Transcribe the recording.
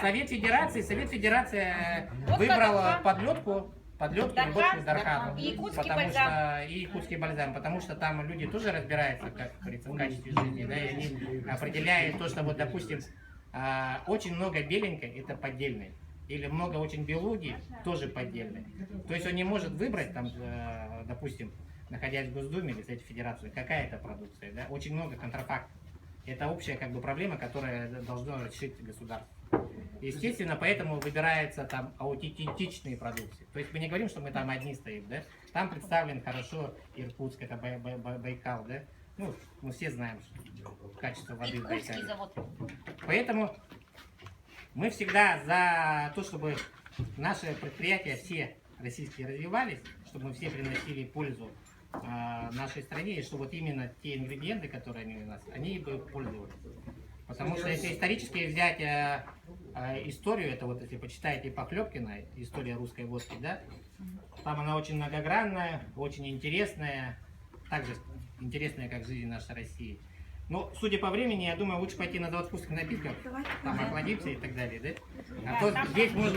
Совет Федерации выбрал подлетку работу Дархану, и якутский потому бальзам. что и якутский бальзам, потому что там люди тоже разбираются, как говорится, в качестве жизни, да, и они определяют то, что вот, допустим, очень много беленькой это поддельное, или много очень белуги тоже поддельное. То есть он не может выбрать там, допустим, находясь в Госдуме или в Совете Федерации, какая это продукция, да, очень много контрафактов. Это общая как бы проблема, которая должно решить государство. Естественно, поэтому выбираются там аутентичные продукции. То есть мы не говорим, что мы там одни стоим, да? Там представлен хорошо Иркутск, это Байкал, да? Ну, мы все знаем что качество воды в Байкале. Поэтому мы всегда за то, чтобы наши предприятия все российские развивались, чтобы мы все приносили пользу нашей стране, и что вот именно те ингредиенты, которые они у нас, они бы пользовались. Потому что если исторически взять историю, это вот если почитаете Похлебкина, история русской водки, да, там она очень многогранная, очень интересная, также интересная, как жизнь нашей России. Но, судя по времени, я думаю, лучше пойти на завод вкусных напитков, там охладиться и так далее, да? А то здесь можно